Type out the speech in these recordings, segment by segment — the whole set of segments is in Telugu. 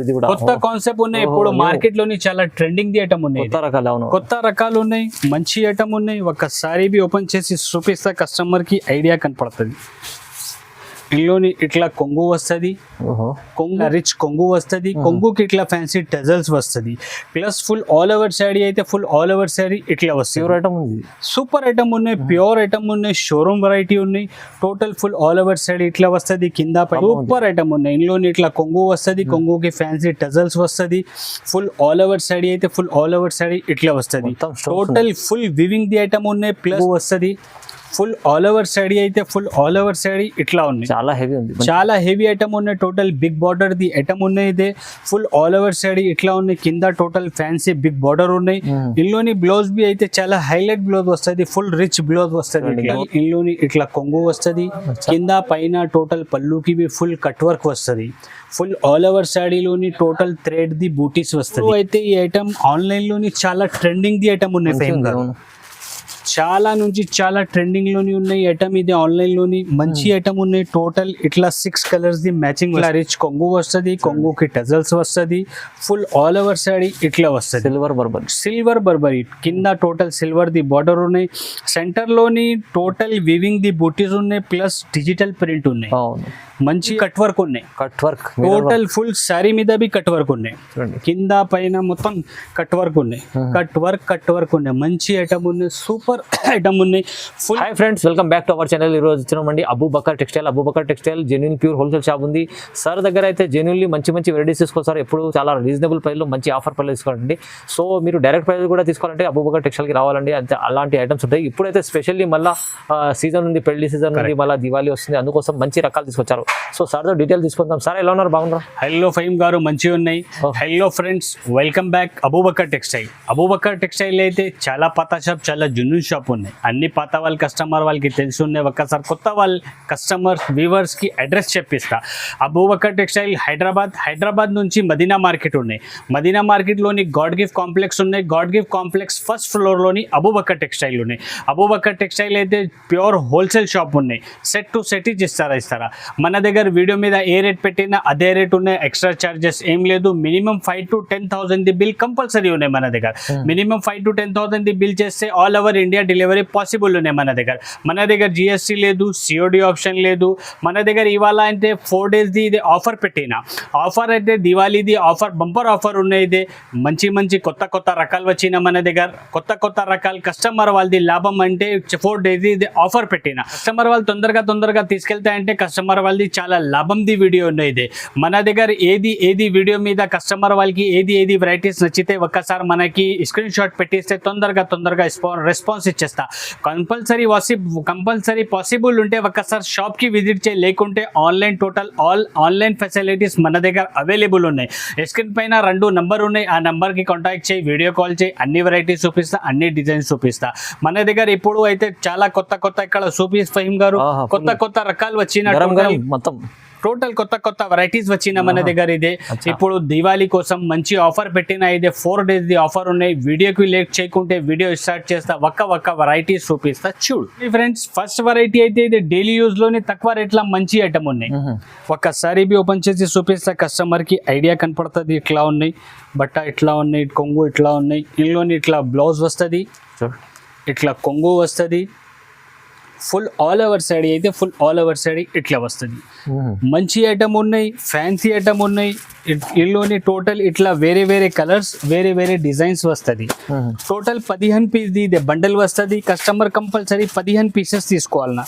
ఇది కూడా కొత్త కాన్సెప్ట్ ఉన్నాయి. ఇప్పుడు మార్కెట్ లోని చాలా ట్రెండింగ్ ది ఐటమ్ ఉన్నాయి. కొత్త రకాలు. అవును, కొత్త రకాలు ఉన్నాయి, మంచి ఐటమ్ ఉన్నాయి. ఒక్కసారి ఓపెన్ చేసి చూపిస్తా కస్టమర్ కి ఐడియా కనపడుతుంది. ఇందులోని ఇట్లా కొంగు వస్తుంది, కొంగు రిచ్ కొంగు వస్తుంది. కొంగుకి ఇట్లా ఫ్యాన్సీ టజల్స్ వస్తుంది. Plus full all over sari అయితే ఫుల్ ఆల్ ఓవర్ శారీ ఇట్లా వస్తుంది. ప్యూర్ ఐటమ్ ఉంది, సూపర్ ఐటమ్ ఉన్నాయి, ప్యూర్ ఐటమ్ ఉన్నాయి, షోరూమ్ వెరైటీ ఉన్నాయి. Total full all over sari ఇట్లా వస్తుంది. కింద సూపర్ ఐటమ్ ఉన్నాయి. ఇందులోని ఇట్లా కొంగు వస్తుంది, కొంగుకి ఫ్యాన్సీ టజల్స్ వస్తుంది. ఫుల్ ఆల్ ఓవర్ శారీ అయితే ఫుల్ ఆల్ ఓవర్ శారీ ఇట్లా వస్తుంది. Total full weaving the item ఉన్నాయి. ప్లస్ వస్తుంది ఫుల్ ఆల్ ఓవర్ శారీ అయితే ఫుల్ ఆల్ ఓవర్ శారీ ఇట్లా ఉన్నాయి. చాలా హెవీ ఉంది, చాలా హెవీ ఐటమ్ ఉన్నాయి. టోటల్ బిగ్ బార్డర్ ది ఐటమ్ ఉన్నాయి. ఇదే ఫుల్ ఆల్ ఓవర్ శారీ ఇట్లా ఉన్నాయి. కింద టోటల్ ఫ్యాన్సీ బిగ్ బార్డర్ ఉన్నాయి. ఇందులోని బ్లౌజ్ బి అయితే చాలా హైలైట్ బ్లౌజ్ వస్తుంది. ఫుల్ రిచ్ బ్లౌజ్ వస్తుంది. ఇందులోని ఇట్లా కొంగు వస్తుంది. కింద పైన టోటల్ పళ్ళుకి బి ఫుల్ కట్ వర్క్ వస్తుంది. ఫుల్ ఆల్ ఓవర్ శారీలోని టోటల్ థ్రెడ్ ది బూటీస్ వస్తుంది. అయితే ఈ ఐటమ్ ఆన్లైన్ లోని చాలా ట్రెండింగ్ ది ఐటమ్ ఉన్నాయి. ఫేమ్ గా చాలా నుంచి చాలా ట్రెండింగ్ లోని ఉన్నాయి ఐటమ్. ఇది ఆన్లైన్ లోని మంచి ఐటమ్ ఉన్నాయి. టోటల్ ఇట్లా 6 కలర్స్ ది మ్యాచింగ్ రిచ్ కొంగు వస్తుంది. కొంగుకి టజల్స్ వస్తుంది. ఫుల్ ఆల్ ఓవర్ శారీ ఇట్లా వస్తుంది. సిల్వర్ బర్బరీ కింద టోటల్ సిల్వర్ ది బార్డర్ ఉన్నాయి. సెంటర్ లోని టోటల్ వివింగ్ ది బూటీస్ ఉన్నాయి. ప్లస్ డిజిటల్ ప్రింట్ ఉన్నాయి. మంచి కట్ వర్క్ ఉన్నాయి. టోటల్ ఫుల్ శారీ మీద బి కట్ వర్క్ ఉన్నాయి. కింద పైన మొత్తం కట్ వర్క్ ఉన్నాయి. కట్ వర్క్ ఉన్నాయి. మంచి ఐటమ్ ఉన్నాయి. సూపర్ ఐటమ్ ఉన్నాయి. Full hi friends, welcome back to our channel. ఈ రోజు వచ్చినామండి Abu Bakr textile genuine pure wholesale shop ఉంది సార్ దగ్గర. అయితే జెన్యూన్లీ మంచి వెరైటీస్ తీసుకోవాలి. ఎప్పుడు చాలా రీజనబుల్ ప్రైస్లో మంచి ఆఫర్ ప్రైస్ తీసుకోవాలండి. సో మీరు డైరెక్ట్ ప్రైస్ కూడా తీసుకోవాలంటే అబూబకర్ టెక్స్టైల్కి రావాలండి. అంతే అలాంటి ఐటమ్స్ ఉంటాయి. ఇప్పుడైతే స్పెషల్లీ మళ్ళీ సీజన్ ఉంది, పెళ్లి సీజన్ ఉంది, మళ్ళీ దివాళీ వస్తుంది. అందుకోసం మంచి రకాలు తీసుకొచ్చారు. సో సార్ డీటెయిల్ తీసుకుందాం. సార్ ఎలా ఉన్నారు? బాగున్నారు? హలో ఫహీమ్ గారు, మంచిగా ఉన్నాయి. Hello friends, welcome back Abu Bakr textile అయితే చాలా పాత షాప్, చాలా జున్ను షాప్ ఉన్నాయి. అన్ని పాత వాళ్ళ కస్టమర్ వాళ్ళకి తెలిసి ఉన్నాయి. ఒక్కసారి కొత్త వాళ్ళ కస్టమర్ వ్యూవర్స్ కి అడ్రస్ చెప్పిస్తా. అబూబకర్ టెక్స్టైల్ హైదరాబాద్ నుంచి మదీనా మార్కెట్ ఉన్నాయి. మదీనా మార్కెట్ లోని గాడ్ గిఫ్ట్ కాంప్లెక్స్ ఉన్నాయి. God gift complex first floor లోని అబూబకర్ టెక్స్టైల్ ఉన్నాయి. అబూబకర్ టెక్స్టైల్ అయితే ప్యూర్ హోల్సేల్ షాప్ ఉన్నాయి. సెట్ టు సెట్ ఇస్తారా. మన దగ్గర వీడియో మీద ఏ రేట్ పెట్టినా అదే రేట్ ఉన్నాయి. ఎక్స్ట్రా చార్జెస్ ఏం లేదు. Minimum 5,000 to 10,000 the bill compulsory ఉన్నాయి మన దగ్గర. మినిమం 5,000 to 10,000 ది బిల్ చేస్తే all over India delivery possible ఉన్నాయి మన దగ్గర. జిఎస్టీ లేదు, సిఓడి ఆప్షన్ లేదు. మన దగ్గర ఇవాళ అంటే 4 days ది ఇది ఆఫర్ పెట్టిన ఆఫర్ అయితే దివాళీది ఆఫర్, బంపర్ ఆఫర్ ఉన్నాయి. ఇది మంచి కొత్త రకాలు వచ్చిన మన దగ్గర. కొత్త రకాలు కస్టమర్ వాళ్ళది లాభం అంటే 4 days ఇది ఆఫర్ పెట్టిన. కస్టమర్ వాళ్ళు తొందరగా తీసుకెళ్తాయంటే కస్టమర్ వాళ్ళది చాలా లాభం ది వీడియో ఉన్నాయి. ఇది మన దగ్గర ఏది వీడియో మీద కస్టమర్ వాళ్ళకి ఏది వెరైటీస్ నచ్చితే ఒక్కసారి మనకి స్క్రీన్ షాట్ పెట్టిస్తే తొందరగా రెస్పాన్స్ ఇచ్చేస్తా. కంపల్సరీ పాసిబుల్ ఉంటే ఒక్కసారి షాప్ కి విజిట్ చేయి. లేకుంటే ఆన్లైన్ ఫెసిలిటీస్ మన దగ్గర అవైలబుల్ ఉన్నాయి. స్క్రీన్ పైన 2 నంబర్ ఉన్నాయి. ఆ నంబర్ కి కాంటాక్ట్ చేయి, వీడియో కాల్ చేయి. అన్ని వెరైటీస్ చూపిస్తా, అన్ని డిజైన్స్ చూపిస్తా. మన దగ్గర ఇప్పుడు అయితే చాలా కొత్త ఇక్కడ ఫహీమ్ గారు కొత్త రకాలు వచ్చిన మొత్తం టోటల్ కొత్త వెరైటీస్ వచ్చిన మన దగ్గర. ఇదే ఇప్పుడు దివాళీ కోసం మంచి ఆఫర్ పెట్టిన. ఇదే 4 days ది ఆఫర్ ఉన్నాయి. వీడియోకి లేట్ చేయకుంటే వీడియో స్టార్ట్ చేస్తా. ఒక్క వెరైటీస్ చూపిస్తా, చూడు ఫ్రెండ్స్. ఫస్ట్ వెరైటీ అయితే ఇది డైలీ యూజ్ లోని తక్కువ రేట్ల మంచి ఐటమ్ ఉన్నాయి. ఒక్కసారి ఓపెన్ చేసి చూపిస్తా. కస్టమర్ కి ఐడియా కనపడుతుంది. ఇట్లా ఉన్నాయి బట్ట, ఇట్లా ఉన్నాయి కొంగు, ఇట్లా ఉన్నాయి. ఇందులోని ఇట్లా బ్లౌజ్ వస్తుంది, ఇట్లా కొంగు వస్తుంది. ఫుల్ ఆల్ ఓవర్ శారీ అయితే ఫుల్ ఆల్ ఓవర్ శారీ ఇట్లా వస్తుంది. మంచి ఐటమ్ ఉన్నాయి, ఫ్యాన్సీ ఐటమ్ ఉన్నాయి. ఇందులోని టోటల్ ఇట్లా వేరే కలర్స్, వేరే డిజైన్స్ వస్తుంది. టోటల్ 15 పీస్ ఇది బండల్ వస్తుంది. కస్టమర్ కంపల్సరీ 15 పీసెస్ తీసుకోవాలన్నా.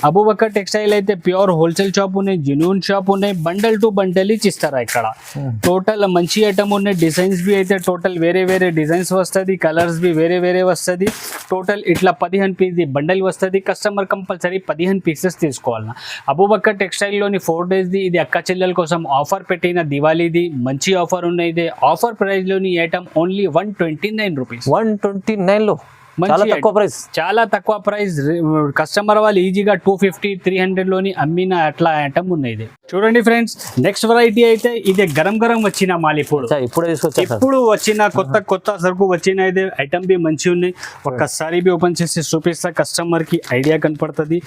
అబూబకర్ టెక్స్టైల్ అయితే ప్యూర్ హోల్సేల్ షాప్ ఉన్నాయి, జెన్యూన్ షాప్ ఉన్నాయి. బండల్ టు బండల్ ఇచ్చిస్తారా ఇక్కడ. టోటల్ మంచి ఐటమ్ ఉన్నాయి. డిజైన్స్ బి అయితే టోటల్ వేరే డిజైన్స్ వస్తుంది. కలర్స్ బి వేరే వస్తుంది. టోటల్ ఇట్లా 15 పీస్ బండల్ వస్తుంది. కస్టమర్ కంపల్సరీ 15 పీసెస్ తీసుకోవాలన్నా. అబూబకర్ టెక్స్టైల్ లోని 4 days ది ఇది అక్క చెల్లెల కోసం ఆఫర్ పెట్టిన దివాళీది మంచి ఆఫర్ ఉన్నాయి. ఇది ఆఫర్ ప్రైస్ లోని ఐటమ్ ఓన్లీ 129 రూపీస్. 129 లో చాలా తక్కువ ప్రైస్. చాలా తక్కువ ప్రైస్. కస్టమర్ వాళ్ళు ఈజీగా 250-300 లోని అమ్మిన అట్లా ఐటమ్ ఉన్నాయి. ఇది చూడండి ఫ్రెండ్స్, నెక్స్ట్ వెరైటీ అయితే ఇదే గరం గరం వచ్చిన మాల్ ఇప్పుడే తీసుకొచ్చా. ఇప్పుడు వచ్చిన కొత్త సరుకు వచ్చిన ఇది ఐటమ్ బి మంచి ఉన్నాయి. ఒక్కసారి బి ఓపెన్ చేసి చూపిస్తా, కస్టమర్ కి ఐడియా కనపడుతుంది.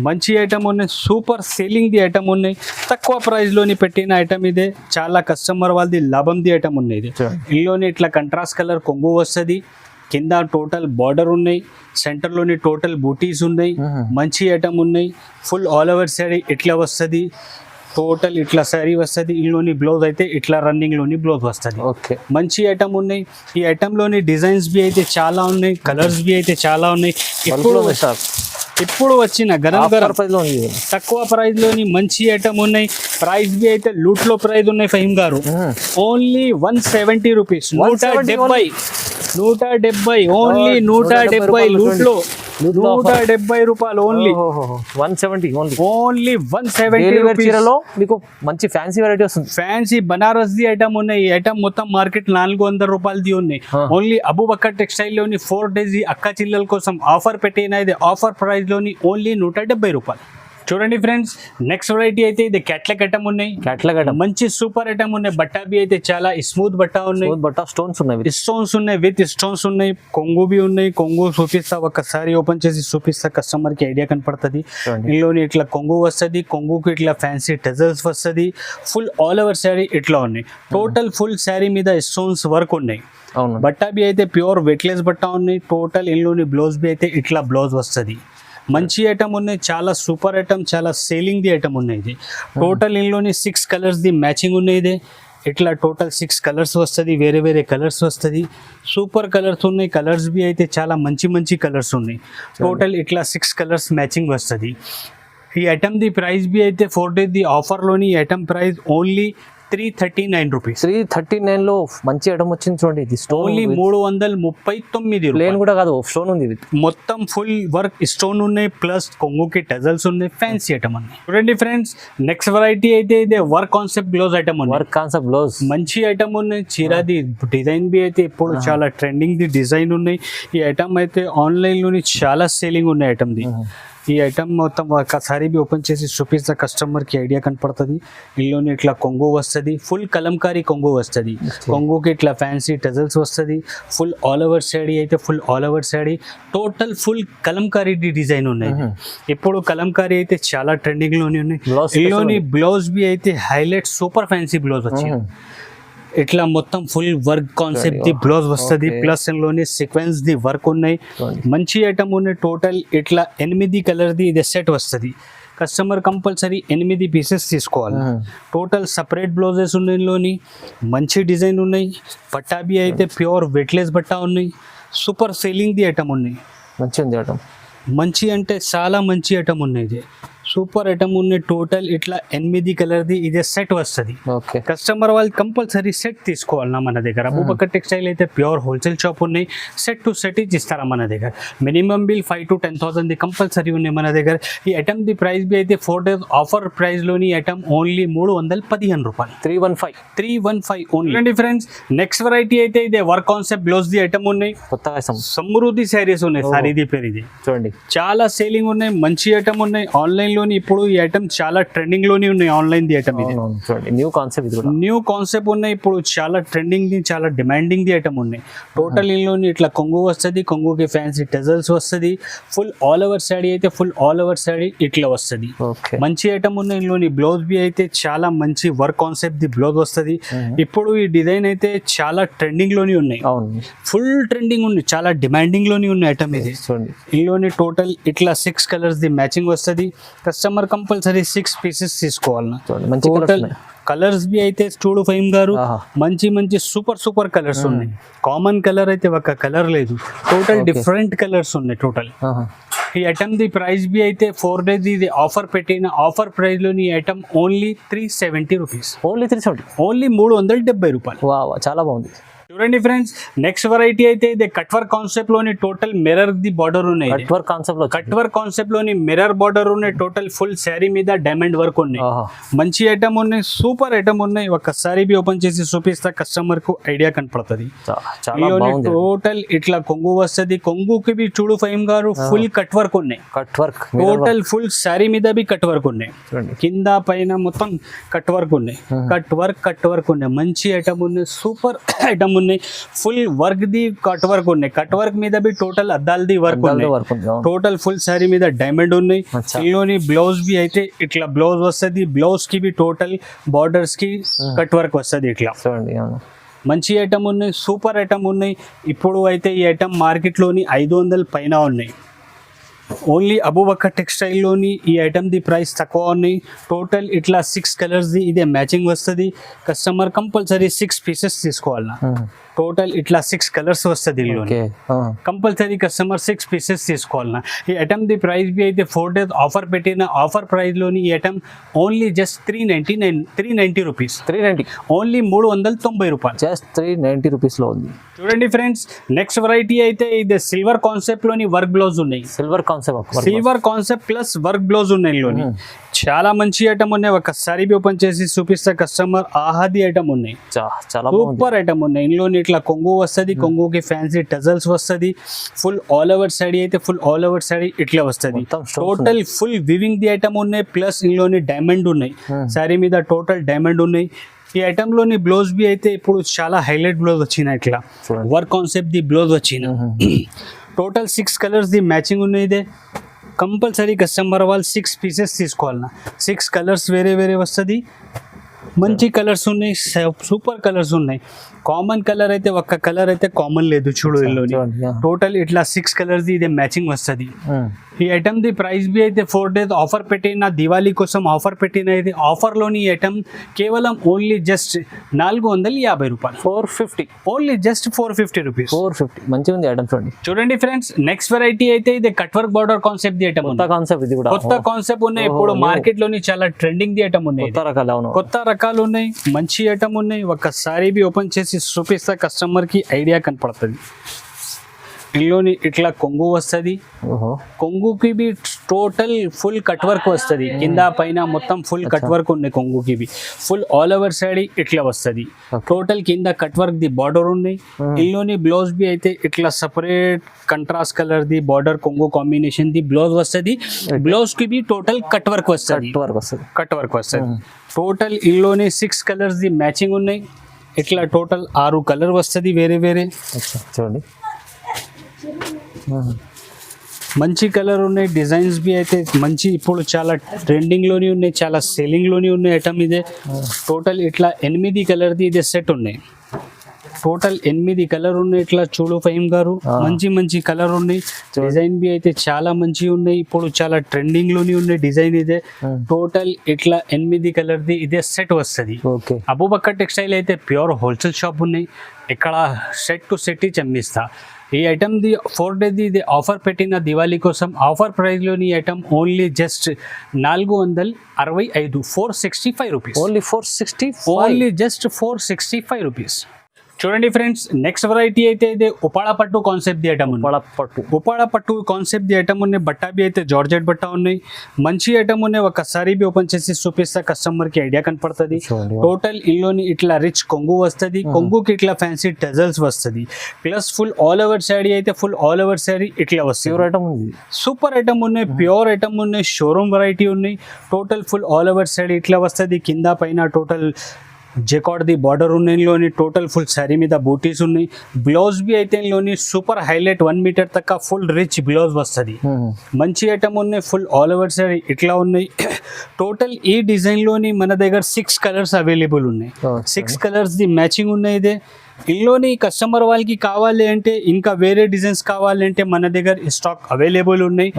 మంచి ఐటమ్ ఉన్నాయి, సూపర్ సేలింగ్ ది ఐటమ్ ఉన్నాయి, తక్కువ ప్రైస్ లోని పెట్టిన ఐటమ్ ఇదే. చాలా కస్టమర్ వాళ్ళది లాభం ది ఐటమ్ ఉన్నాయి. ఇది ఇందులోని ఇట్లా కంట్రాస్ట్ కలర్ కొంగు వస్తుంది, కింద టోటల్ బార్డర్ ఉన్నాయి, సెంటర్లోని టోటల్ బూటీస్ ఉన్నాయి. మంచి ఐటమ్ ఉన్నాయి. ఫుల్ ఆల్ ఓవర్ శారీ ఇట్లా వస్తుంది, టోటల్ ఇట్లా శారీ వస్తుంది. ఇందులోని బ్లౌజ్ అయితే ఇట్లా రన్నింగ్ లోని బ్లౌజ్ వస్తుంది. ఓకే, మంచి ఐటమ్ ఉన్నాయి. ఈ ఐటమ్ లోని డిజైన్స్ బి అయితే చాలా ఉన్నాయి, కలర్స్ బి అయితే చాలా ఉన్నాయి. ఇప్పుడు వచ్చిన గరం గరం తక్కువ ప్రైస్ లోని మంచి ఐటమ్ ఉన్నాయి. ప్రైస్ బి అయితే లూట్ లో ప్రైస్ ఉన్నాయి ఫహీం గారు. ఓన్లీ 170 రూపీస్, 170 ఓన్లీ 170 లూట్ లో 170 రూపాయలు ఓన్లీ. 170 ఓన్లీ 170 లో మీకు మంచి ఫ్యాన్సీ వెరైటీ వస్తుంది. ఫ్యాన్సీ బనారస్ ది ఐటమ్ ఉన్నాయి. ఈ ఐటమ్ మొత్తం మార్కెట్ 400 రూపాయలది ఉన్నాయి. ఓన్లీ అబూబకర్ టెక్స్టైల్ లోని 4 days అక్క చిల్లల కోసం ఆఫర్ పెట్టిన ఇది. ఆఫర్ ప్రైస్ లోని ఓన్లీ 170 రూపాయలు. చూడండి ఫ్రెండ్స్, నెక్స్ట్ వెరైటీ అయితే ఇది క్యాట్లాగ్ ఐటమ్ ఉన్నాయి. క్యాట్లాగ్ ఐటమ్ మంచి సూపర్ ఐటమ్ ఉన్నాయి. బట్టా బి అయితే చాలా స్మూత్ బట్టా ఉన్నాయి, బట్టా స్టోన్స్ ఉన్నాయి, విత్ స్టోన్స్ ఉన్నాయి. కొంగు బి ఉన్నాయి. కొంగు చూపిస్తా, ఒక్కసారి ఓపెన్ చేసి చూపిస్తా, కస్టమర్ కి ఐడియా కనపడుతుంది. ఇందులోని ఇట్లా కొంగు వస్తుంది, కొంగుకి ఇట్లా ఫ్యాన్సీ టెజల్స్ వస్తుంది. ఫుల్ ఆల్ ఓవర్ శారీ ఇట్లా ఉన్నాయి. టోటల్ ఫుల్ శారీ మీద స్టోన్స్ వర్క్ ఉన్నాయి. బట్టా బి అయితే ప్యూర్ వెట్లెస్ బట్టా ఉన్నాయి. టోటల్ ఇందులోని బ్లౌజ్ బి అయితే ఇట్లా బ్లౌజ్ వస్తుంది. మంచి ఐటమ్ ఉన్నాయి, చాలా సూపర్ ఐటమ్, చాలా సేలింగ్ ది ఐటమ్ ఉన్నాయి. ఇది టోటల్ ఇందులోని 6 కలర్స్ ది మ్యాచింగ్ ఉన్నాయి. ఇది ఇట్లా టోటల్ 6 కలర్స్ వస్తుంది, వేరే వేరే కలర్స్ వస్తుంది. సూపర్ కలర్స్ ఉన్నాయి. కలర్స్ బి అయితే చాలా మంచి కలర్స్ ఉన్నాయి. టోటల్ ఇట్లా 6 కలర్స్ మ్యాచింగ్ వస్తుంది. ఈ ఐటమ్ ది ప్రైస్ బి అయితే 4 days ది ఆఫర్లోని ఈ ఐటమ్ ప్రైస్ ఓన్లీ 339 రూపీస్. 339 లో మంచి ఐటమ్ వచ్చింది చూడండి. ఇది ఓన్లీ 339. ప్లేన్ కూడా కాదు, స్టోన్ ఉంది. మొత్తం ఫుల్ వర్క్ స్టోన్ ఉన్నాయి, ప్లస్ కొంగుకి టజల్స్ ఉన్నాయి. ఫ్యాన్సీ ఐటమ్ ఉన్నాయి. చూడండి ఫ్రెండ్స్, నెక్స్ట్ వెరైటీ అయితే ఇదే వర్క్ కాన్సెప్ట్ బ్లౌజ్ ఐటమ్ ఉంది. వర్క్ కాన్సెప్ట్ బ్లౌజ్ మంచి ఐటమ్ ఉన్నాయి. చీరాది డిజైన్ బి అయితే ఇప్పుడు చాలా ట్రెండింగ్ ది డిజైన్ ఉన్నాయి. ఈ ఐటమ్ అయితే ఆన్లైన్ లోని చాలా సేలింగ్ ఉన్నాయి ఐటమ్ ది. ఈ ఐటమ్ మొత్తం ఒకసారి బి ఓపెన్ చేసి చూపిస్తే కస్టమర్ కి ఐడియా కనపడుతుంది. ఇందులోని ఇట్లా కొంగు వస్తుంది, ఫుల్ కలంకారీ కొంగు వస్తుంది. కొంగుకి ఇట్లా ఫ్యాన్సీ టజల్స్ వస్తుంది. ఫుల్ ఆల్ ఓవర్ శారీ అయితే full all over sari total full Kalamkari design ఉన్నాయి. ఇప్పుడు కలంకారీ అయితే చాలా ట్రెండింగ్ లోని ఉన్నాయి. ఇందులోని బ్లౌజ్ బి అయితే హైలైట్ సూపర్ ఫ్యాన్సీ బ్లౌజ్ వచ్చింది. ఇట్లా మొత్తం full work concept the blouse వస్తుంది. ప్లస్ ఇందులోని సీక్వెన్స్ ది వర్క్ ఉన్నాయి. మంచి ఐటమ్ ఉన్నాయి. టోటల్ ఇట్లా 8 కలర్ ది ఇది సెట్ వస్తుంది. కస్టమర్ కంపల్సరీ 8 పీసెస్ తీసుకోవాలి. టోటల్ సపరేట్ బ్లౌజెస్ ఉన్నాయి. ఇందులోని మంచి డిజైన్ ఉన్నాయి. బట్టా బి అయితే ప్యూర్ వెట్లెస్ బట్టా ఉన్నాయి. సూపర్ సేలింగ్ ది ఐటమ్ ఉన్నాయి. మంచి ఉంది ఐటమ్. మంచి అంటే చాలా మంచి ఐటమ్ ఉన్నాయి. ఇది సూపర్ ఐటమ్ ఉన్నాయి. టోటల్ ఇట్లా 8 కలర్ది ఇదే సెట్ వస్తుంది. కస్టమర్ వాళ్ళు కంపల్సరీ సెట్ తీసుకోవాలన్నా మన దగ్గర. అబూబకర్ టెక్స్టైల్ అయితే ప్యూర్ హోల్సేల్ షాప్ ఉన్నాయి. సెట్ టు సెట్ ఇస్తారా మన దగ్గర. మినిమం బిల్ 5,000 to 10,000 కంపల్సరీ ఉన్నాయి మన దగ్గర. ఈ ఐటమ్ ది ప్రైస్ బి అయితే 4 days ఆఫర్ ప్రైస్ లోని ఐటమ్ ఓన్లీ 315 రూపాయలు. 315 ఓన్లీ. ఫ్రెండ్స్, నెక్స్ట్ వెరైటీ అయితే ఇదే work concept blouse the item ఉన్నాయి. కొత్తగా సమృద్ధి శారీస్ ఉన్నాయి. సారీ ది పేరు ఇది చూడండి, చాలా సేలింగ్ ఉన్నాయి. మంచి ఐటమ్ ఉన్నాయి. ఆన్లైన్ లోని ఇప్పుడు ఈ ఐటమ్ చాలా ట్రెండింగ్ లోని ఉన్నాయి. ఆన్లైన్ ది ఐటమ్ ఇది న్యూ కాన్సెప్ట్ ఉన్నాయి. ఇప్పుడు చాలా ట్రెండింగ్ ది, చాలా డిమాండింగ్ ది ఐటమ్ ఉన్నాయి. టోటల్ ఇందులోని ఇట్లా కొంగు వస్తుంది. కొంగుకి ఫ్యాన్సీ టెజల్స్ వస్తుంది. ఫుల్ ఆల్ ఓవర్ శారీ అయితే ఫుల్ ఆల్ ఓవర్ శారీ ఇట్లా వస్తుంది. మంచి ఐటమ్ ఉన్నాయి. ఇందులోని బ్లౌజ్ బి అయితే చాలా మంచి వర్క్ కాన్సెప్ట్ ది బ్లౌజ్ వస్తుంది. ఇప్పుడు ఈ డిజైన్ అయితే చాలా ట్రెండింగ్ లోని ఉన్నాయి. ఫుల్ ట్రెండింగ్ ఉంది, చాలా డిమాండింగ్ లోని ఉన్న ఐటమ్ ఇది. ఇందులోని టోటల్ ఇట్లా 6 కలర్స్ ది మ్యాచింగ్ వస్తుంది. కస్టమర్ కంపల్సరీ 6 పీసెస్ తీసుకోవాలన్నా. టోటల్ కలర్స్ బి అయితే చూడు ఫహీం గారు, మంచి సూపర్ కలర్స్ ఉన్నాయి. కామన్ కలర్ అయితే ఒక కలర్ లేదు. టోటల్ డిఫరెంట్ కలర్స్ ఉన్నాయి. టోటల్ ఈ ఐటమ్ ది ప్రైస్ బి అయితే 4 days ఇది ఆఫర్ పెట్టిన ఆఫర్ ప్రైస్ లోని item only 370 rupees. Only 370, only 370 రూపాయలు. చాలా బాగుంది. చూడండి ఫ్రెండ్స్, నెక్స్ట్ వెరైటీ అయితే ఇది కట్ వర్క్ కాన్సెప్ట్ లోని టోటల్ మిర్రర్ ది బార్డర్ ఉన్నాయి. కట్ వర్క్ కాన్సెప్ట్ లో కట్ వర్క్ కాన్సెప్ట్ లోని మిర్రర్ బార్డర్ ఉన్నాయి. టోటల్ ఫుల్ శారీ మీద డైమండ్ వర్క్ ఉన్నాయి. మంచి ఐటమ్ ఉన్నాయి, సూపర్ ఐటమ్ ఉన్నాయి. ఒక్కసారి బి ఓపెన్ చేసి చూపిస్తా కస్టమర్ కు ఐడియా కనపడుతుంది. టోటల్ ఇట్లా కొంగు వస్తుంది. కొంగుకి బి చూడు ఫైమ్ గారు ఫుల్ కట్ వర్క్ ఉన్నాయి. Cut work total full sari మీద బి కట్ వర్క్ ఉన్నాయి. కింద పైన మొత్తం కట్ వర్క్ ఉన్నాయి. కట్ వర్క్ ఉన్నాయి. మంచి ఐటమ్ ఉన్నాయి, సూపర్ ఐటమ్ ఉన్నాయి. Full work the cut work ఉన్నాయి. కట్ వర్క్ మీద బి టోటల్ అద్దాలది వర్క్ ఉన్నాయి. టోటల్ ఫుల్ శారీ మీద డైమండ్ ఉన్నాయి. ఇందులోని బ్లౌజ్ బి అయితే ఇట్లా బ్లౌజ్ వస్తుంది. బ్లౌజ్ కి బి టోటల్ బార్డర్స్ కి కట్ వర్క్ వస్తుంది. ఇట్లా మంచి ఐటమ్ ఉన్నాయి, సూపర్ ఐటమ్ ఉన్నాయి. ఇప్పుడు అయితే ఈ ఐటమ్ మార్కెట్లోని 500 పైన ఉన్నాయి. ఓన్లీ అబూబకర్ టెక్స్టైల్లోని ఈ ఐటమ్ ది ప్రైస్ తక్కువ ఉన్నాయి. టోటల్ ఇట్లా 6 కలర్స్ది ఇదే మ్యాచింగ్ వస్తుంది. కస్టమర్ కంపల్సరీ 6 పీసెస్ తీసుకోవాలన్నా. టోటల్ ఇట్లా 6 కలర్స్ వస్తుంది. కంపల్సరీ కస్టమర్ 6 పీసెస్ తీసుకోవాలన్నా. ఈ ఐటమ్ ది ప్రైస్ బి అయితే 4 days ఆఫర్ పెట్టిన ఆఫర్ ప్రైస్లోని ఈ item only just 390 rupees. 390 only 390 రూపాయలు. జస్ట్ 390 రూపీస్లో ఉంది. చూడండి ఫ్రెండ్స్, నెక్స్ట్ వెరైటీ అయితే ఇది సిల్వర్ కాన్సెప్ట్లోని వర్క్ బ్లౌజ్ ఉన్నాయి. Silver concept plus work blouse ఉన్నాయి. ఇందులోని చాలా మంచి ఐటమ్ ఉన్నాయి. ఒకసారి బి ఓపెన్ చేసి చూపిస్తే కస్టమర్ ఆహాది ఐటమ్ ఉన్నాయి. చాలా సూపర్ ఐటమ్ ఉన్నాయి. ఇందులోని ఇట్లా కొంగు వస్తుంది. కొంగుకి ఫ్యాన్సీ టజల్స్ వస్తుంది. ఫుల్ ఆల్ ఓవర్ సాడీ అయితే ఫుల్ ఆల్ ఓవర్ సాడీ ఇట్లా వస్తుంది. Total full weaving the item ఉన్నాయి. ప్లస్ ఇందులోని డైమండ్ ఉన్నాయి. సారీ మీద టోటల్ డైమండ్ ఉన్నాయి. ఈ ఐటమ్ లోని బ్లౌజ్ బి అయితే ఇప్పుడు చాలా హైలైట్ బ్లౌజ్ వచ్చిన ఇట్లా వర్క్ కాన్సెప్ట్ ది బ్లౌజ్ వచ్చిన. టోటల్ 6 కలర్స్ ది మ్యాచింగ్ ఉన్నాయి. ఇదే కంపల్సరీ కస్టమర్ వాళ్ళు 6 పీసెస్ తీసుకోవాలన్నా. 6 కలర్స్ వేరే వేరే వస్తుంది. మంచి కలర్స్ ఉన్నాయి, సూపర్ కలర్స్ ఉన్నాయి. కామన్ కలర్ అయితే ఒక్క కలర్ అయితే కామన్ లేదు. చూడు ఇల్లుని టోటల్ ఇట్లా 6 కలర్స్ ఇదే మ్యాచింగ్ వస్తుంది. ఈ ఐటమ్ ది ప్రైస్ బి అయితే 4 days ఆఫర్ పెట్టిన దివాళీ కోసం ఆఫర్ పెట్టిన. ఇది ఆఫర్లోని ఈ ఐటమ్ కేవలం ఓన్లీ జస్ట్ 450 రూపాయలు. 450 ఓన్లీ జస్ట్ 450 రూపీస్. 450 మంచిగా ఉంది ఐటమ్. చూడండి ఫ్రెండ్స్, నెక్స్ట్ వెరైటీ అయితే ఇది cut work border concept the item. కొత్త కాన్సెప్ట్ ఉన్నాయి. ఇప్పుడు మార్కెట్ లోని చాలా ట్రెండింగ్ ది ఐటమ్ ఉన్నాయి. కొత్త రకాలు ఉన్నాయి, మంచి ఐటమ్ ఉన్నాయి. ఒక్కసారి బి ఓపెన్ చేసి చూపిస్తే కస్టమర్ కి ఐడియా కనపడుతుంది. ఇందులోని ఇట్లా కొంగు వస్తుంది. కొంగుకి బి టోటల్ ఫుల్ కట్ వర్క్ వస్తుంది. కింద పైన మొత్తం ఫుల్ కట్ వర్క్ ఉన్నాయి. కొంగుకి బి ఫుల్ ఆల్ ఓవర్ సైడ్ ఇట్లా వస్తుంది. టోటల్ కింద కట్ వర్క్ ది బార్డర్ ఉన్నాయి. ఇందులోని బ్లౌజ్ బి అయితే ఇట్లా separate contrast colour the border కొంగు కాంబినేషన్ ది బ్లౌజ్ వస్తుంది. బ్లౌజ్ కి బి టోటల్ కట్ వర్క్ వస్తుంది. టోటల్ ఇందులోని 6 కలర్స్ ది మ్యాచింగ్ ఉన్నాయి. ఇట్లా టోటల్ 6 కలర్ వస్తుంది వేరే వేరే. చూడండి మంచి కలర్ ఉన్నాయి. డిజైన్స్ బి అయితే మంచి ఇప్పుడు చాలా ట్రెండింగ్లోని ఉన్నాయి, చాలా సేలింగ్లోని ఉన్నాయి ఐటమ్. ఇదే టోటల్ ఇట్లా 8 కలర్ది ఇదే సెట్ ఉన్నాయి. టోటల్ 8 కలర్ ఉన్నాయి. ఇట్లా చూడు ఫహీమ్ గారు, మంచి కలర్ ఉన్నాయి. డిజైన్ బి అయితే చాలా మంచి ఉన్నాయి. ఇప్పుడు చాలా ట్రెండింగ్ లోని ఉన్నాయి డిజైన్. ఇదే టోటల్ ఇట్లా 8 కలర్ది ఇదే సెట్ వస్తుంది. అబూబకర్ టెక్స్టైల్ అయితే ప్యూర్ హోల్సేల్ షాప్ ఉన్నాయి. ఇక్కడ సెట్ టు సెట్ చమ్మిస్తా. ఈ ఐటమ్ ది 4 days ఇది ఆఫర్ పెట్టిన దివాళీ కోసం. ఆఫర్ ప్రైస్లోని ఈ item only just 465 465 rupees. Only just 465 rupees. చూడండి ఫ్రెండ్స్, నెక్స్ట్ వెరైటీ అయితే ఇది ఉపాడ పట్టు కాన్సెప్ట్ ది ఐటమ్. ఉపాడ పట్టు కాన్సెప్ట్ ది ఐటమ్ ఉన్నాయి. బట్టా బి అయితే జార్జెట్ బట్ట ఉన్నాయి. మంచి ఐటమ్ ఉన్నాయి. ఒకసారి బి ఓపెన్ చేసి చూపిస్తే కస్టమర్ కి ఐడియా కనపడుతుంది. టోటల్ ఇందులోని ఇట్లా రిచ్ కొంగు వస్తుంది. కొంగుకి ఇట్లా ఫ్యాన్సీ టజల్స్ వస్తుంది. Plus full all over saree అయితే ఫుల్ ఆల్ ఓవర్ సాడీ ఇట్లా వస్తుంది. సూపర్ ఐటమ్ ఉన్నాయి, ప్యూర్ ఐటమ్ ఉన్నాయి, షోరూమ్ వెరైటీ ఉన్నాయి. Total full all over saree ఇట్లా వస్తుంది. కింద పైన టోటల్ జెకార్డ్ ది బార్డర్ ఉన్నాయి. ఇందులోని టోటల్ ఫుల్ శారీ మీద బూటీస్ ఉన్నాయి. బ్లౌజ్ బి అయితే ఇందులోని సూపర్ హైలైట్ 1 మీటర్ దాకా ఫుల్ రిచ్ బ్లౌజ్ వస్తుంది. మంచి ఐటమ్ ఉన్నాయి. ఫుల్ ఆల్ ఓవర్ శారీ ఇట్లా ఉన్నాయి. టోటల్ ఈ డిజైన్ లోని మన దగ్గర 6 కలర్స్ అవైలబుల్ ఉన్నాయి. 6 కలర్స్ ది మ్యాచింగ్ ఉన్నాయి. ఇదే ఇందులోని కస్టమర్ వాళ్ళకి కావాలి అంటే ఇంకా వేరే డిజైన్స్ కావాలంటే మన దగ్గర స్టాక్ అవైలబుల్ ఉన్నాయి.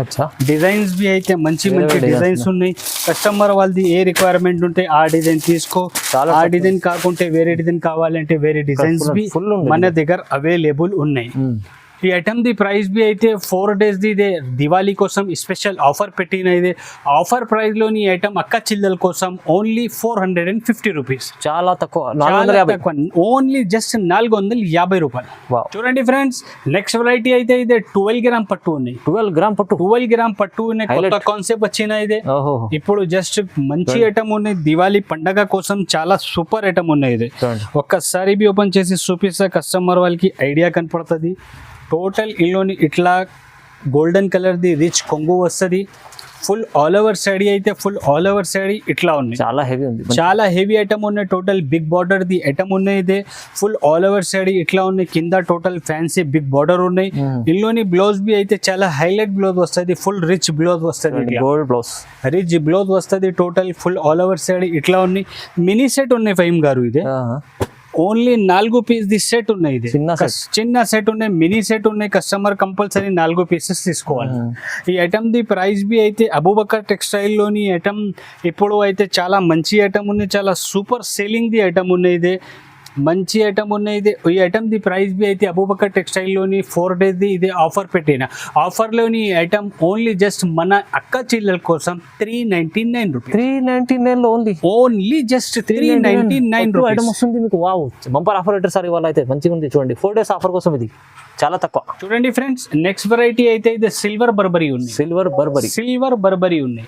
డిజైన్స్ బి అయితే మంచి డిజైన్స్ ఉన్నాయి. కస్టమర్ వాళ్ళది ఏ రిక్వైర్మెంట్ ఉంటే ఆ డిజైన్ తీసుకో. ఆ డిజైన్ కాకుంటే వేరే డిజైన్ కావాలంటే వేరే డిజైన్స్ బి మన దగ్గర అవైలబుల్ ఉన్నాయి. ఈ ఐటమ్ ది ప్రైస్ బి అయితే 4 days ది ఇదే దివాళీ కోసం స్పెషల్ ఆఫర్ పెట్టిన ఇదే ఆఫర్ ప్రైస్ లోని ఐటమ్ అక్క చిల్లల కోసం ఓన్లీ 450 రూపీస్. చాలా తక్కువ 450. ఓన్లీ జస్ట్ 450 రూపాయలు. వావ్. చూడండి ఫ్రెండ్స్, నెక్స్ట్ వెరైటీ అయితే ఇదే 12 గ్రామ్ పట్టు ఉన్నాయి. 12 గ్రామ్ పట్టు. 12 గ్రామ్ పట్టు ఉన్నాయి. కొత్త కాన్సెప్ట్ వచ్చిన ఇదే ఓహో. ఇప్పుడు జస్ట్ మంచి ఐటమ్ ఉన్నాయి. దివాళీ పండగ కోసం చాలా సూపర్ ఐటమ్ ఉన్నాయి ఇది. చూడండి. ఒక్కసారి బి ఓపెన్ చేసి చూపిస్తే కస్టమర్ వాళ్ళకి ఐడియా కనపడుతుంది. టోటల్ ఇందులోని ఇట్లా గోల్డెన్ కలర్ది రిచ్ కొంగు వస్తుంది. ఫుల్ ఆల్ ఓవర్ సాడీ అయితే ఫుల్ ఆల్ ఓవర్ సాడీ ఇట్లా ఉంది. చాలా హెవీ ఉంది. చాలా హెవీ ఐటమ్ ఉన్నాయి. టోటల్ బిగ్ బార్డర్ ది ఐటమ్ ఉన్నాయి. ఇదే ఫుల్ ఆల్ ఓవర్ సాడీ ఇట్లా ఉన్నాయి. కింద టోటల్ ఫ్యాన్సీ బిగ్ బార్డర్ ఉన్నాయి. ఇందులోని బ్లౌజ్ బి అయితే చాలా హైలైట్ బ్లౌజ్ వస్తుంది. ఫుల్ రిచ్ బ్లౌజ్ వస్తుంది. గోల్డ్ బ్లౌజ్ రిచ్ బ్లౌజ్ వస్తుంది. Total full all over saree ఇట్లా ఉన్నాయి. మినీ సెట్ ఉన్నాయి ఫహీమ్ గారు. ఇదే ఓన్లీ 4 పీస్ ది సెట్ ఉన్నాయి. ఇది చిన్న సెట్ ఉన్నాయి. మినీ సెట్ ఉన్నాయి. కస్టమర్ కంపల్సరీ 4 పీసెస్ తీసుకోవాలి. ఈ ఐటమ్ ది ప్రైస్ బి అయితే అబూబకర్ టెక్స్టైల్ లోని ఐటమ్ ఇప్పుడు అయితే చాలా మంచి ఐటమ్ ఉన్నాయి. చాలా సూపర్ సేలింగ్ ది ఐటమ్ ఉన్నాయి. ఇదే మంచి ఐటమ్ ఉన్నాయి. ఇది ఈ ఐటమ్ ది ప్రైస్ బి అయితే అబూబకర్ టెక్స్టైల్ లోని 4 days ది ఇదే ఆఫర్ పెట్టిన ఆఫర్ లోని ఐటమ్ ఓన్లీ జస్ట్ మన అక్క చిల్లల కోసం 399 రూపీస్. 399 లో ఓన్లీ జస్ట్ 399 రూపీస్ ఐటమ్ వస్తుంది మీకు. వావ్, బంపర్ ఆఫర్ పెట్టారు సార్ ఇవాళ అయితే. మంచిగా ఉంది చూడండి. 4 days ఆఫర్ కోసం ఇది చాలా తక్కువ. చూడండి ఫ్రెండ్స్, నెక్స్ట్ వెరైటీ అయితే ఇది సిల్వర్ బర్బరీ ఉంది. సిల్వర్ బర్బరీ ఉన్నాయి.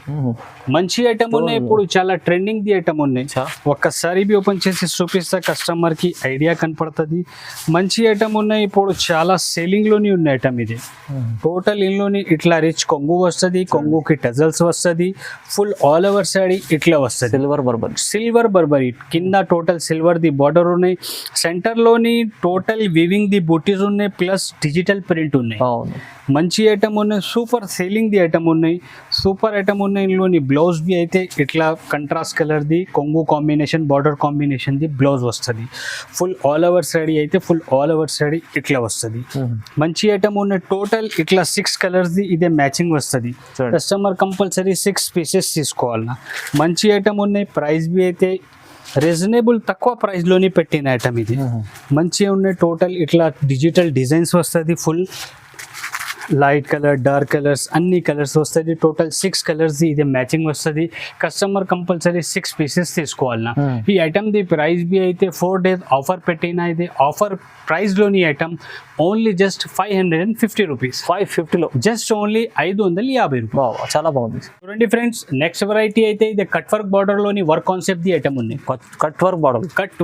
మంచి ఐటమ్ ఉన్నాయి. ఇప్పుడు చాలా ట్రెండింగ్ ది ఐటమ్ ఉన్నాయి. ఒక్కసారి బి ఓపెన్ చేసి చూపిస్తే కస్టమర్ కి ఐడియా కనపడుతుంది. మంచి ఐటమ్ ఉన్నాయి. ఇప్పుడు చాలా సేలింగ్ లోని ఉన్న ఐటమ్ ఇది. టోటల్ ఇందులోని ఇట్లా రిచ్ కొంగు వస్తుంది. కొంగుకి టజల్స్ వస్తుంది. ఫుల్ ఆల్ ఓవర్ సాడీ ఇట్లా వస్తుంది. సిల్వర్ బర్బరీ కింద టోటల్ సిల్వర్ ది బార్డర్ ఉన్నాయి. సెంటర్ లోని టోటల్ వివింగ్ ది బూటీస్ ఉన్నాయి. ప్లస్ డిజిటల్ ప్రింట్ ఉన్నాయి. మంచి ఐటమ్ ఉన్నాయి. సూపర్ సేలింగ్ ది ఐటమ్ ఉన్నాయి. సూపర్ ఐటమ్ ఉన్నాయి. ఇందులోని బ్లౌజ్ బి అయితే ఇట్లా కంట్రాస్ట్ కలర్ ది కొంగు combination border combination the blouse వస్తుంది. ఫుల్ ఆల్ ఓవర్ సాడీ అయితే ఫుల్ ఆల్ ఓవర్ సాడీ ఇట్లా వస్తుంది. మంచి ఐటమ్ ఉన్నాయి. టోటల్ ఇట్లా 6 కలర్స్ ది ఇదే మ్యాచింగ్ వస్తుంది. కస్టమర్ కంపల్సరీ 6 పీసెస్ తీసుకోవాలన్నా. మంచి ఐటమ్ ఉన్నాయి. ప్రైస్ బి అయితే రీజనబుల్ తక్కువ ప్రైస్ లోని పెట్టిన ఐటమ్ ఇది. మంచిగా ఉన్నాయి. టోటల్ ఇట్లా డిజిటల్ డిజైన్స్ వస్తుంది. Full light colour dark colours అన్ని కలర్స్ వస్తుంది. టోటల్ 6 కలర్స్ ఇది మ్యాచింగ్ వస్తుంది. కస్టమర్ కంపల్సరీ 6 పీసెస్ తీసుకోవాలన్నా. ఈ ఐటమ్ ది ప్రైస్ బి అయితే 4 days ఆఫర్ పెట్టిన ఇది ఆఫర్ ప్రైస్ లోని ఐటమ్ ఓన్లీ జస్ట్ 550 రూపీస్. 550 లో జస్ట్ ఓన్లీ 550 రూపాయలు. చాలా బాగుంది. చూడండి ఫ్రెండ్స్, నెక్స్ట్ వెరైటీ అయితే ఇది కట్ వర్క్ బార్డర్ లోని వర్క్ కాన్సెప్ట్ ది ఐటమ్ ఉన్నాయి. కట్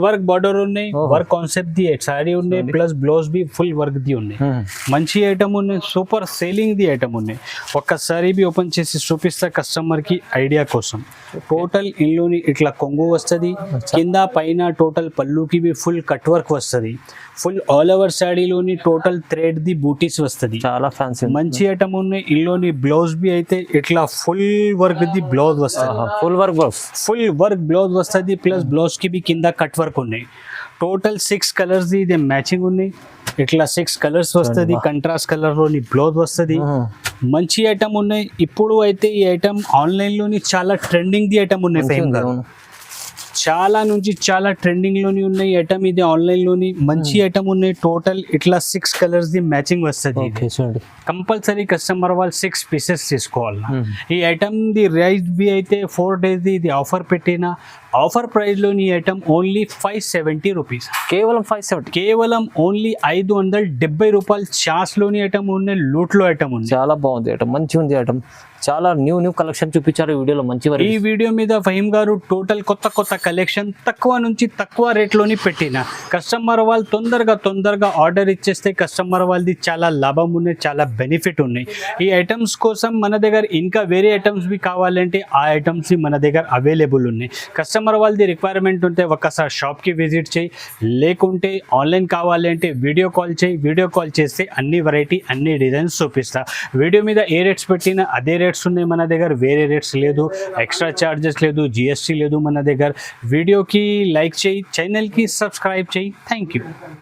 వర్క్ బార్డర్ ఉన్నాయి. వర్క్ కాన్సెప్ట్ ది సారీ ఉన్నాయి. Plus blouse B full work the ఉన్నాయి. మంచి ఐటమ్ ఉన్నాయి. సూపర్ సేలింగ్ ది ఐటమ్ ఉన్నాయి. ఒక్కసారి బి ఓపెన్ చేసి చూపిస్తా కస్టమర్ కి ఐడియా కోసం. టోటల్ ఇందులోని ఇట్లా కొంగు వస్తుంది. కింద పైన టోటల్ పళ్ళుకి బి ఫుల్ కట్ వర్క్ వస్తుంది. ఫుల్ ఆల్ ఓవర్ సాడీలోని టోటల్ థ్రెడ్ ది బూటీస్ వస్తుంది. చాలా ఫ్యాన్సీ మంచి ఐటమ్ ఉన్నాయి. ఇందులోని బ్లౌజ్ బి అయితే ఇట్లా ఫుల్ వర్క్ ది బ్లౌజ్ వస్తుంది. ఫుల్ వర్క్ బ్లౌజ్ వస్తుంది. ప్లస్ బ్లౌజ్ కి బి కింద కట్ వర్క్ ఉన్నాయి. టోటల్ 6 కలర్స్ ది ఇదే మ్యాచింగ్ ఉన్నాయి. ఇట్లా 6 కలర్స్ వస్తుంది. కంట్రాస్ట్ కలర్ లోని బ్లౌజ్ వస్తుంది. మంచి ఐటమ్ ఉన్నాయి. ఇప్పుడు అయితే ఈ ఐటమ్ ఆన్లైన్ లోని చాలా ట్రెండింగ్ ది ఐటమ్ ఉన్నాయి. చాలా నుంచి చాలా ట్రెండింగ్ లోని ఉన్నాయి ఐటమ్ ఇది. ఆన్లైన్ లోని మంచి ఐటమ్ ఉన్నాయి. టోటల్ ఇట్లా 6 కలర్స్ ది మ్యాచింగ్ వస్తుంది. కంపల్సరీ కస్టమర్ వాళ్ళు 6 పీసెస్ తీసుకోవాలి. ఈ ఐటమ్ ది రైస్ బి అయితే 4 days ది ఇది ఆఫర్ పెట్టిన ఆఫర్ ప్రైస్ లోని ఐటమ్ ఓన్లీ 570 రూపీస్. కేవలం 570. కేవలం ఓన్లీ 570 రూపాయలు. ఛాన్స్ లోని ఐటమ్ ఉన్నాయి. లూట్ లో ఐటమ్ ఉంది. చాలా బాగుంది ఐటమ్. మంచిగా ఉంది ఐటమ్. చాలా న్యూ కలెక్షన్ చూపించారు ఈ వీడియోలో. మంచి ఈ వీడియో మీద ఫహీమ్ గారు టోటల్ కొత్త కలెక్షన్ తక్కువ నుంచి తక్కువ రేట్లోని పెట్టిన కస్టమర్ వాళ్ళు తొందరగా ఆర్డర్ ఇచ్చేస్తే కస్టమర్ వాళ్ళది చాలా లాభం ఉన్నాయి. చాలా బెనిఫిట్ ఉన్నాయి. ఈ ఐటమ్స్ కోసం మన దగ్గర ఇంకా వేరే ఐటమ్స్ బి కావాలంటే ఆ ఐటమ్స్ మన దగ్గర అవైలబుల్ ఉన్నాయి. కస్టమర్ వాళ్ళది రిక్వైర్మెంట్ ఉంటే ఒక్కసారి షాప్కి విజిట్ చేయి. లేకుంటే ఆన్లైన్ కావాలంటే వీడియో కాల్ చేయి. వీడియో కాల్ చేస్తే అన్ని వెరైటీ అన్ని డిజైన్స్ చూపిస్తా. వీడియో మీద ఏ రేట్స్ పెట్టినా అదే రేట్స్ ఉన్నాయి మన దగ్గర. వేరే రేట్స్ లేదు. ఎక్స్ట్రా చార్జెస్ లేదు. GST లేదు మన దగ్గర. వీడియోకి లైక్ చేయి. ఛానల్కి సబ్స్క్రైబ్ చేయి. Thank you.